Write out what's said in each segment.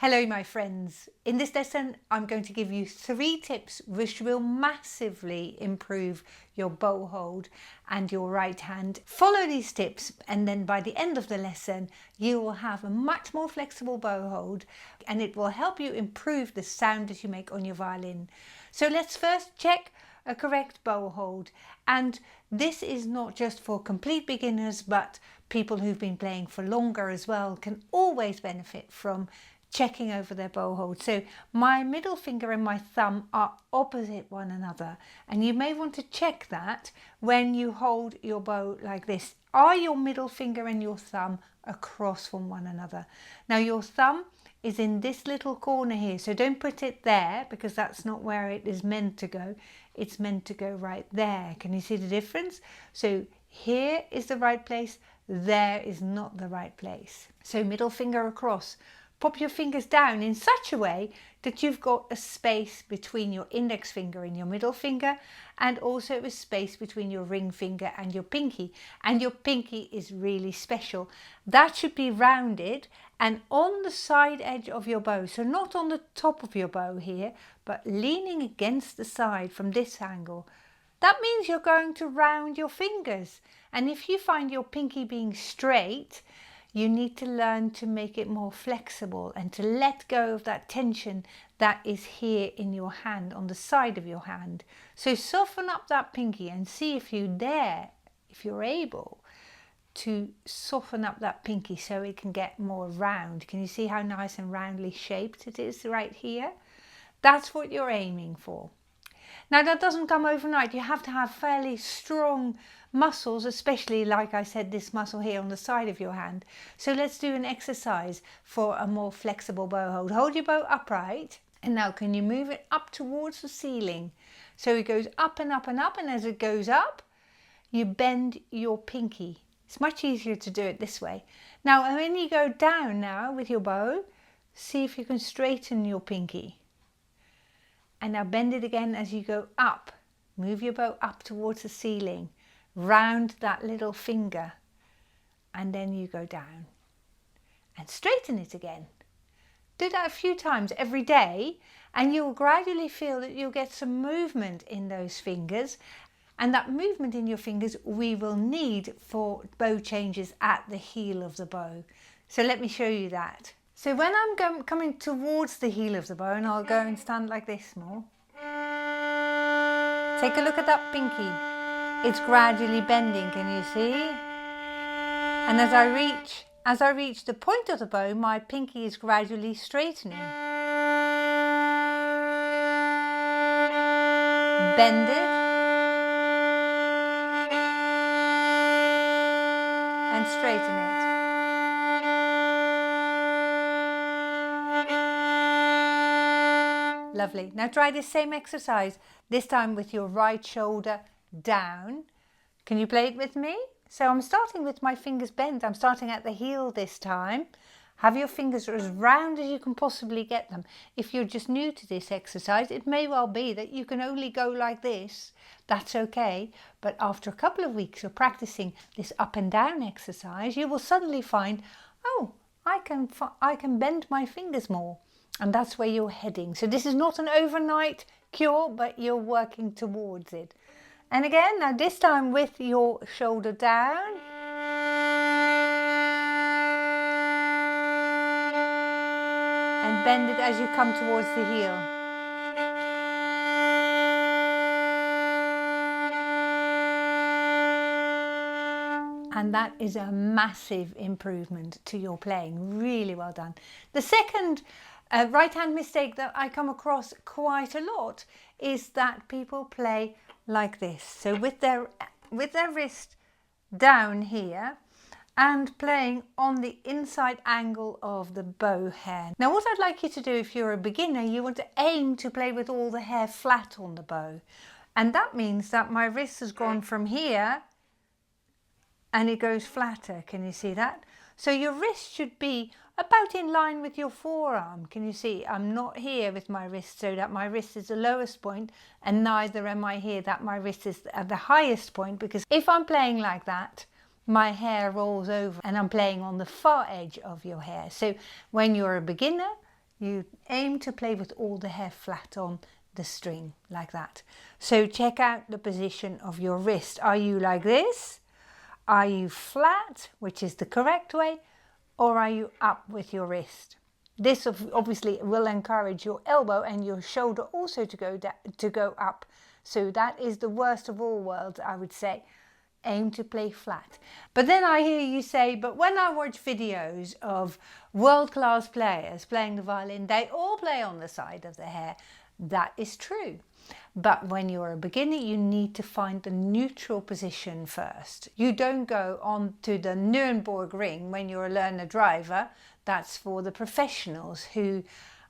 Hello my friends, in this lesson I'm going to give you 3 tips which will massively improve your bow hold and your right hand. Follow these tips and then by the end of the lesson you will have a much more flexible bow hold and it will help you improve the sound that you make on your violin. So let's first check a correct bow hold, and this is not just for complete beginners but people who've been playing for longer as well can always benefit from checking over their bow hold. So my middle finger and my thumb are opposite one another, and you may want to check that when you hold your bow like this. Are your middle finger and your thumb across from one another? Now your thumb is in this little corner here, so don't put it there because that's not where it is meant to go. It's meant to go right there. Can you see the difference? So here is the right place, there is not the right place. So middle finger across. Pop your fingers down in such a way that you've got a space between your index finger and your middle finger, and also a space between your ring finger and your pinky. And your pinky is really special. That should be rounded and on the side edge of your bow. So not on the top of your bow here, but leaning against the side from this angle. That means you're going to round your fingers. And if you find your pinky being straight, you need to learn to make it more flexible and to let go of that tension that is here in your hand, on the side of your hand. So soften up that pinky and see if you dare, if you're able to soften up that pinky so it can get more round. Can you see how nice and roundly shaped it is right here? That's what you're aiming for. Now that doesn't come overnight. You have to have fairly strong muscles, especially like I said, this muscle here on the side of your hand. So let's do an exercise for a more flexible bow hold. Hold your bow upright, and now can you move it up towards the ceiling? So it goes up and up and up, and as it goes up, you bend your pinky. It's much easier to do it this way. Now when you go down now with your bow, see if you can straighten your pinky. And now bend it again as you go up. Move your bow up towards the ceiling. Round that little finger. And then you go down. And straighten it again. Do that a few times every day, and you'll gradually feel that you'll get some movement in those fingers. And that movement in your fingers we will need for bow changes at the heel of the bow. So let me show you that. So when I'm coming towards the heel of the bow, and I'll go and stand like this more. Take a look at that pinky. It's gradually bending, can you see? And as I reach the point of the bow, my pinky is gradually straightening. Bend it. And straighten it. Lovely. Now try this same exercise, this time with your right shoulder down. Can you play it with me? So I'm starting with my fingers bent. I'm starting at the heel this time. Have your fingers as round as you can possibly get them. If you're just new to this exercise, it may well be that you can only go like this. That's okay. But after a couple of weeks of practicing this up and down exercise, you will suddenly find, oh, I can bend my fingers more. And that's where you're heading. So this is not an overnight cure, but you're working towards it. And again, now this time with your shoulder down. And bend it as you come towards the heel. And that is a massive improvement to your playing. Really well done. The second right hand mistake that I come across quite a lot is that people play like this. So with their wrist down here and playing on the inside angle of the bow hair. Now what I'd like you to do if you're a beginner, you want to aim to play with all the hair flat on the bow. And that means that my wrist has gone from here and it goes flatter. Can you see that? So your wrist should be about in line with your forearm. Can you see? I'm not here with my wrist so that my wrist is the lowest point, and neither am I here that my wrist is at the highest point, because if I'm playing like that, my hair rolls over and I'm playing on the far edge of your hair. So when you're a beginner, you aim to play with all the hair flat on the string like that. So check out the position of your wrist. Are you like this? Are you flat, which is the correct way, or are you up with your wrist? This obviously will encourage your elbow and your shoulder also to go up. So that is the worst of all worlds, I would say. Aim to play flat. But then I hear you say, but when I watch videos of world-class players playing the violin, they all play on the side of the hair. That is true. But when you're a beginner, you need to find the neutral position first. You don't go on to the Nuremberg ring when you're a learner driver. That's for the professionals who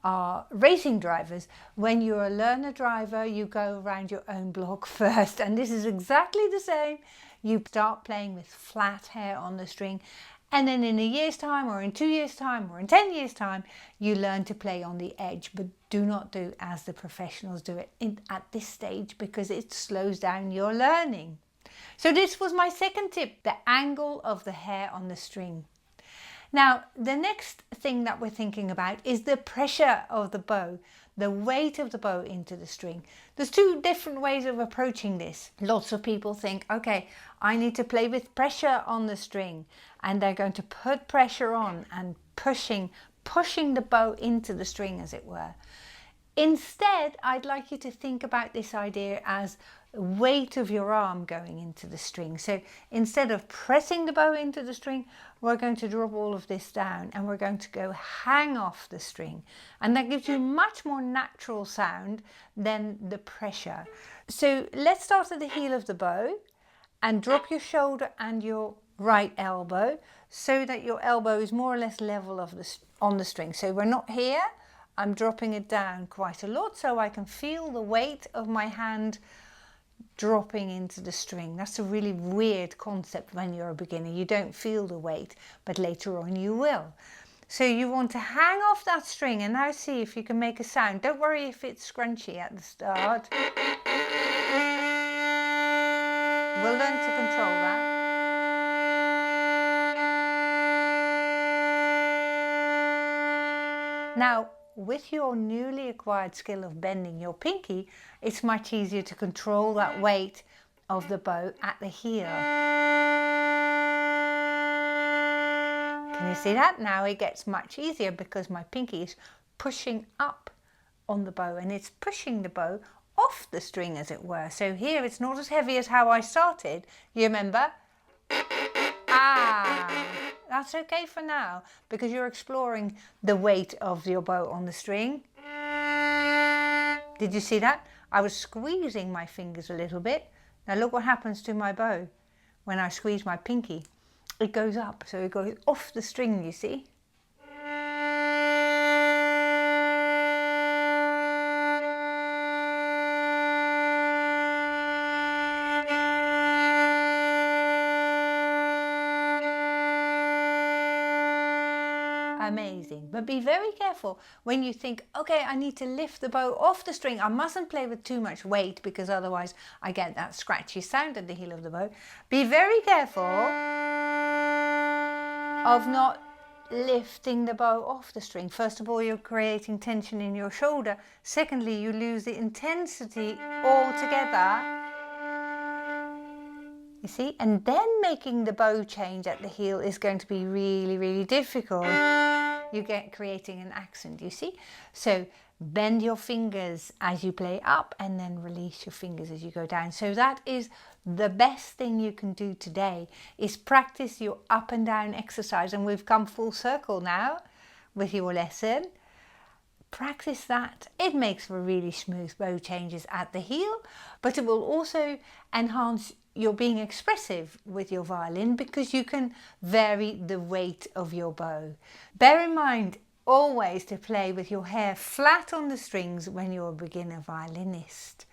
are racing drivers. When you're a learner driver, you go around your own block first. And this is exactly the same. You start playing with flat hair on the string, and then in a year's time, or in 2 years' time, or in 10 years' time, you learn to play on the edge. But do not do as the professionals do it at this stage, because it slows down your learning. So this was my second tip, the angle of the hair on the string. Now, the next thing that we're thinking about is the pressure of the bow, the weight of the bow into the string. There's two different ways of approaching this. Lots of people think, okay, I need to play with pressure on the string, and they're going to put pressure on and pushing the bow into the string, as it were. Instead, I'd like you to think about this idea as weight of your arm going into the string. So instead of pressing the bow into the string, we're going to drop all of this down and we're going to go hang off the string. And that gives you much more natural sound than the pressure. So let's start at the heel of the bow and drop your shoulder and your right elbow so that your elbow is more or less level on the string. So we're not here. I'm dropping it down quite a lot so I can feel the weight of my hand dropping into the string. That's a really weird concept when you're a beginner. You don't feel the weight, but later on you will. So you want to hang off that string, and now see if you can make a sound. Don't worry if it's scrunchy at the start. We'll learn to control that. Now, with your newly acquired skill of bending your pinky, it's much easier to control that weight of the bow at the heel. Can you see that? Now it gets much easier because my pinky is pushing up on the bow and it's pushing the bow off the string, as it were. So here it's not as heavy as how I started. You remember? That's okay for now, because you're exploring the weight of your bow on the string. Did you see that? I was squeezing my fingers a little bit. Now look what happens to my bow when I squeeze my pinky. It goes up, so it goes off the string, you see. Amazing. But be very careful when you think, okay, I need to lift the bow off the string. I mustn't play with too much weight because otherwise I get that scratchy sound at the heel of the bow. Be very careful of not lifting the bow off the string. First of all, you're creating tension in your shoulder. Secondly, you lose the intensity altogether. You see? And then making the bow change at the heel is going to be really, really difficult. You get creating an accent, you see? So bend your fingers as you play up and then release your fingers as you go down. So that is the best thing you can do today, is practice your up and down exercise. And we've come full circle now with your lesson. Practice that. It makes for really smooth bow changes at the heel, but it will also enhance your being expressive with your violin because you can vary the weight of your bow. Bear in mind always to play with your hair flat on the strings when you're a beginner violinist.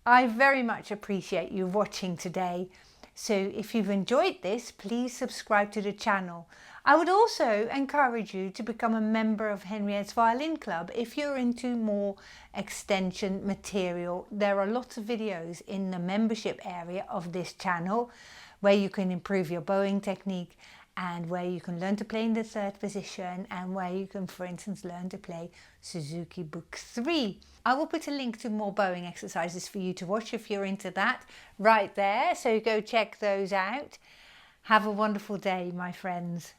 I very much appreciate you watching today. So if you've enjoyed this, please subscribe to the channel. I would also encourage you to become a member of Henriette's Violin Club if you're into more extension material. There are lots of videos in the membership area of this channel where you can improve your bowing technique and where you can learn to play in the third position, and where you can, for instance, learn to play Suzuki Book 3. I will put a link to more bowing exercises for you to watch if you're into that right there, so go check those out. Have a wonderful day, my friends.